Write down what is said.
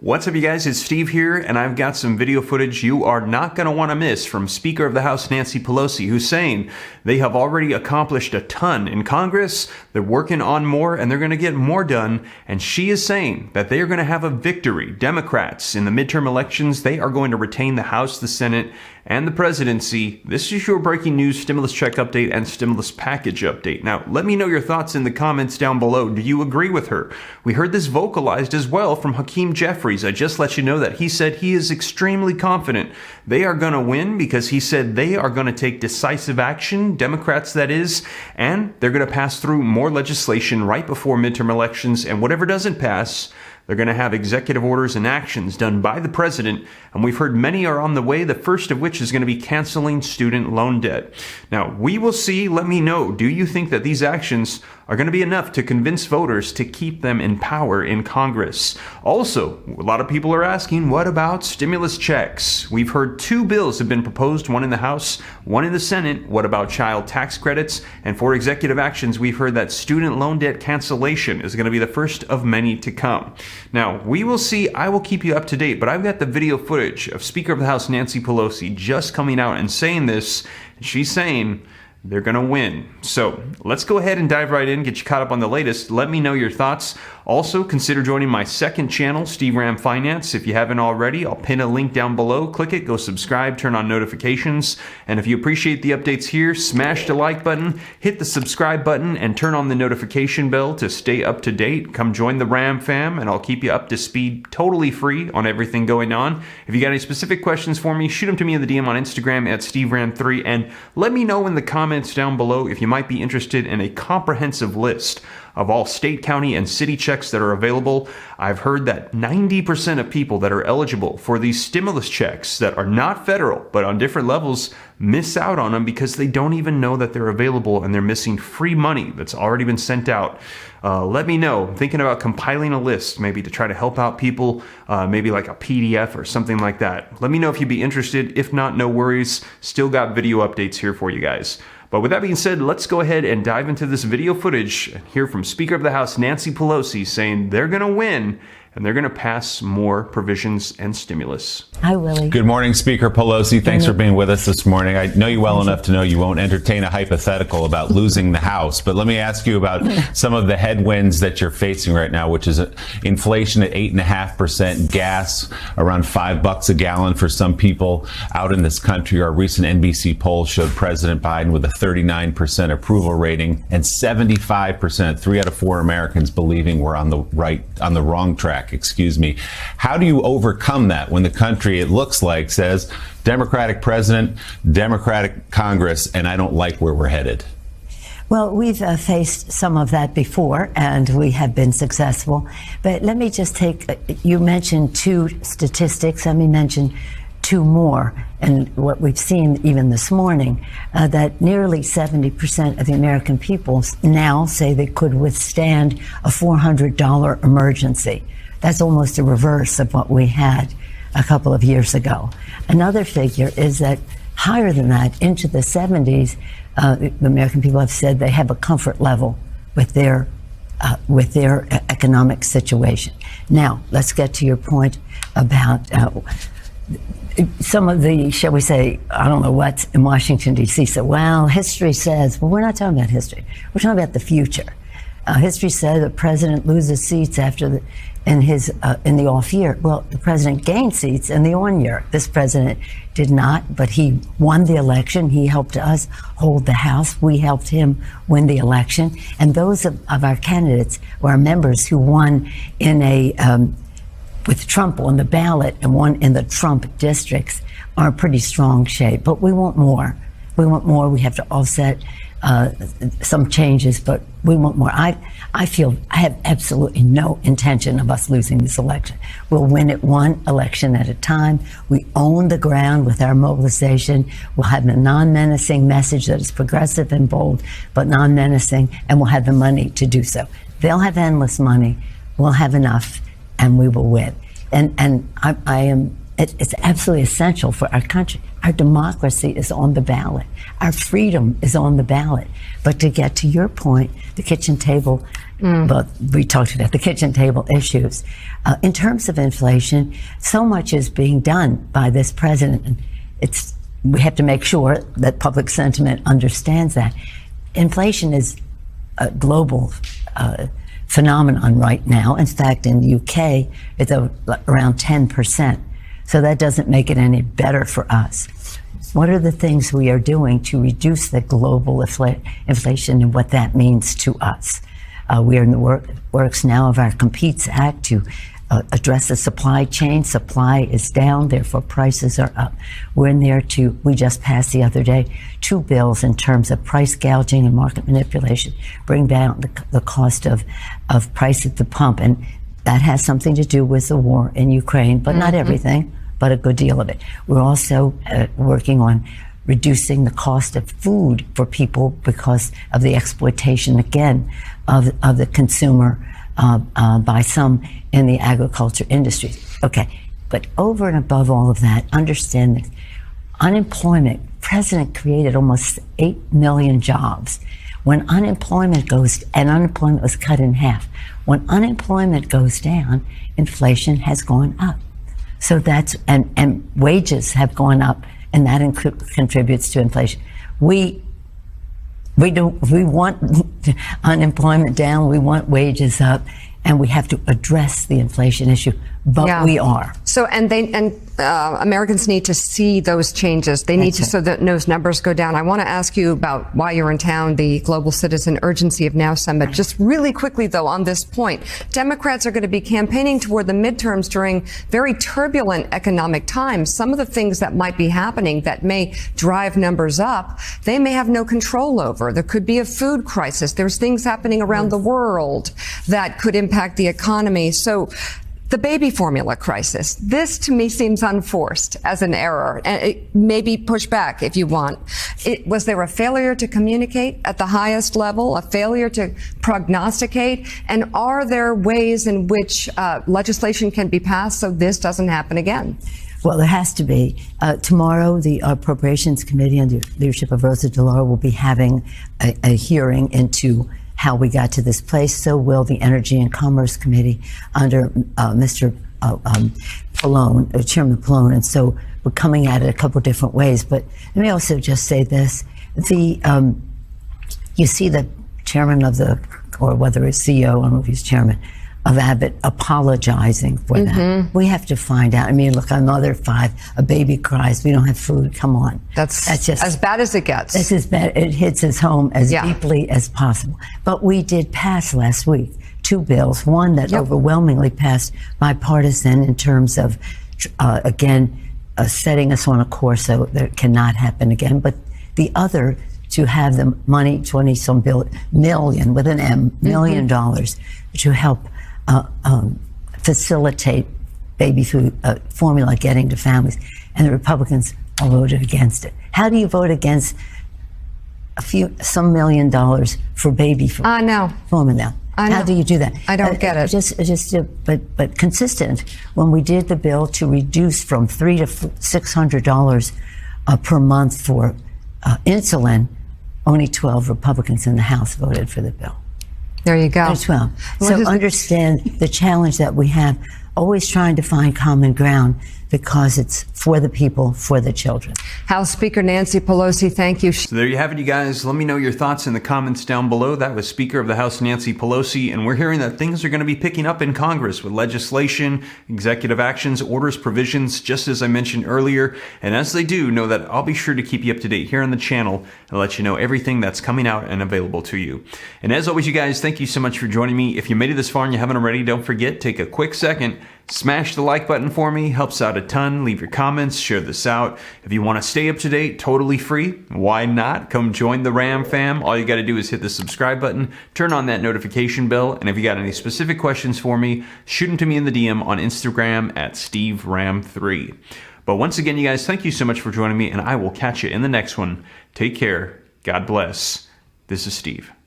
What's up, you guys? It's Steve here, and I've got some video footage you are not going to want to miss from Speaker of the House Nancy Pelosi, who's saying they have already accomplished a ton in Congress, they're working on more, and they're going to get more done, and she is saying that they are going to have a victory. Democrats, in the midterm elections, they are going to retain the House, the Senate, and the presidency. This is your breaking news stimulus check update and stimulus package update. Now, let me know your thoughts in the comments down below. Do you agree with her? We heard this vocalized as well from Hakeem Jeffries. I just let you know that he said he is extremely confident they are going to win because he said they are going to take decisive action, Democrats that is, and they're going to pass through more legislation right before midterm elections, and whatever doesn't pass, they're going to have executive orders and actions done by the president, and we've heard many are on the way, the first of which is going to be canceling student loan debt. Now, we will see. Let me know. Do you think that these actions are going to be enough to convince voters to keep them in power in Congress? Also, a lot of people are asking, what about stimulus checks? We've heard two bills have been proposed, one in the House, one in the Senate. What about child tax credits? And for executive actions, we've heard that student loan debt cancellation is going to be the first of many to come. Now, we will see. I will keep you up to date, but I've got the video footage of Speaker of the House Nancy Pelosi just coming out and saying this. She's saying they're going to win. So let's go ahead and dive right in, get you caught up on the latest. Let me know your thoughts. Also, consider joining my second channel, Steve Ram Finance. If you haven't already, I'll pin a link down below. Click it, go subscribe, turn on notifications. And if you appreciate the updates here, smash the like button, hit the subscribe button, and turn on the notification bell to stay up to date. Come join the Ram fam, and I'll keep you up to speed totally free on everything going on. If you got any specific questions for me, shoot them to me in the DM on Instagram at SteveRam3, and let me know in the comments down below if you might be interested in a comprehensive list of all state, county, and city checks that are available. I've heard that 90% of people that are eligible for these stimulus checks that are not federal, but on different levels, miss out on them because they don't even know that they're available and they're missing free money that's already been sent out. Let me know. I'm thinking about compiling a list maybe to try to help out people, maybe like a PDF or something like that. Let me know if you'd be interested. If not, no worries. Still got video updates here for you guys. But with that being said, let's go ahead and dive into this video footage and hear from Speaker of the House Nancy Pelosi saying they're going to win and they're going to pass more provisions and stimulus. Hi, Willie. Good morning, Speaker Pelosi. Thanks for being with us this morning. I know you well enough to know you won't entertain a hypothetical about losing the House, but let me ask you about some of the headwinds that you're facing right now, which is inflation at 8.5%, gas around $5 a gallon for some people out in this country. Our recent NBC poll showed President Biden with a 39% approval rating and 75%, 3 out of 4 Americans believing we're on the wrong track. How do you overcome that when the country, it looks like, says Democratic president, Democratic Congress, and I don't like where we're headed? Well, we've faced some of that before, and we have been successful. But let me just you mentioned two statistics. Let me mention two more. And what we've seen even this morning, that nearly 70% of the American people now say they could withstand a $400 emergency. That's almost the reverse of what we had a couple of years ago. Another figure is that higher than that, into the 70s, the American people have said they have a comfort level with their economic situation. Now, let's get to your point about some of the, shall we say, I don't know what's in Washington, D.C. So, well, history says, well, we're not talking about history. We're talking about the future. History said the president loses seats in the off year. Well, the president gained seats in the on year. This president did not, but he won the election. He helped us hold the House. We helped him win the election. And those of our candidates or our members who won in with Trump on the ballot and won in the Trump districts are in pretty strong shape. But we want more. We want more. We have to offset some changes, but we want more. I feel I have absolutely no intention of us losing this election. We'll win it one election at a time. We own the ground with our mobilization. We'll have a non-menacing message that is progressive and bold, but non-menacing, and we'll have the money to do so. They'll have endless money. We'll have enough, and we will win. And it's absolutely essential for our country. Our democracy is on the ballot. Our freedom is on the ballot. But to get to your point, the kitchen table, well, we talked about the kitchen table issues. In terms of inflation, so much is being done by this president. And we have to make sure that public sentiment understands that. Inflation is a global phenomenon right now. In fact, in the UK, it's around 10%. So that doesn't make it any better for us. What are the things we are doing to reduce the global inflation and what that means to us? We are in the works now of our Competes Act to address the supply chain. Supply is down, therefore prices are up. We're in there we just passed the other day 2 bills in terms of price gouging and market manipulation, bring down the cost of price at the pump. And that has something to do with the war in Ukraine, but not everything, but a good deal of it. We're also working on reducing the cost of food for people because of the exploitation, again, of the consumer by some in the agriculture industry. Okay, but over and above all of that, understand this. Unemployment, President created almost 8 million jobs. When unemployment unemployment was cut in half. When unemployment goes down, inflation has gone up. So and wages have gone up, and that contributes to inflation. We want unemployment down, we want wages up, and we have to address the inflation issue, but we are. So, Americans need to see those changes. They need to, so that those numbers go down. I want to ask you about, while you're in town, the Global Citizen Urgency of Now Summit. Just really quickly, though, on this point, Democrats are going to be campaigning toward the midterms during very turbulent economic times. Some of the things that might be happening that may drive numbers up, they may have no control over. There could be a food crisis. There's things happening around the world that could impact the economy. So, the baby formula crisis. This, to me, seems unforced as an error, and it may be pushed back if you want. Was there a failure to communicate at the highest level, a failure to prognosticate? And are there ways in which legislation can be passed so this doesn't happen again? Well, there has to be. Tomorrow, the Appropriations Committee under the leadership of Rosa DeLauro will be having a hearing into how we got to this place. So will the Energy and Commerce Committee under Mr. Pallone, Chairman Pallone. And so we're coming at it a couple different ways. But let me also just say this. You see the chairman of or whether it's CEO, I don't know if he's chairman, of Abbott apologizing for that. We have to find out. I mean, look, a mother 5, a baby cries, we don't have food, come on. That's just as bad as it gets. It's as bad, it hits his home as deeply as possible. But we did pass last week 2 bills, one that overwhelmingly passed bipartisan in terms of, setting us on a course so that cannot happen again, but the other to have the money, 20-some million, with an M, $million, to help facilitate baby food formula getting to families, and the Republicans all voted against it. How do you vote against some $1 million for baby food? I know. Formula. How do you do that? I don't get it. But consistent. When we did the bill to reduce from $300 to $600 per month for insulin, only 12 Republicans in the House voted for the bill. There you go. 12. So understand the challenge that we have, always trying to find common ground because it's for the people, for the children. House Speaker Nancy Pelosi, thank you. So there you have it, you guys. Let me know your thoughts in the comments down below. That was Speaker of the House Nancy Pelosi, and we're hearing that things are going to be picking up in Congress with legislation, executive actions, orders, provisions, just as I mentioned earlier. And as they do, know that I'll be sure to keep you up to date here on the channel and let you know everything that's coming out and available to you. And as always, you guys, thank you so much for joining me. If you made it this far and you haven't already, don't forget, take a quick second, smash the like button for me, helps out a ton. Leave your comments, share this out. If you want to stay up to date, totally free, why not? Come join the Ram fam. All you got to do is hit the subscribe button, turn on that notification bell, and if you got any specific questions for me, shoot them to me in the DM on Instagram at SteveRam3. But once again, you guys, thank you so much for joining me, and I will catch you in the next one. Take care. God bless. This is Steve.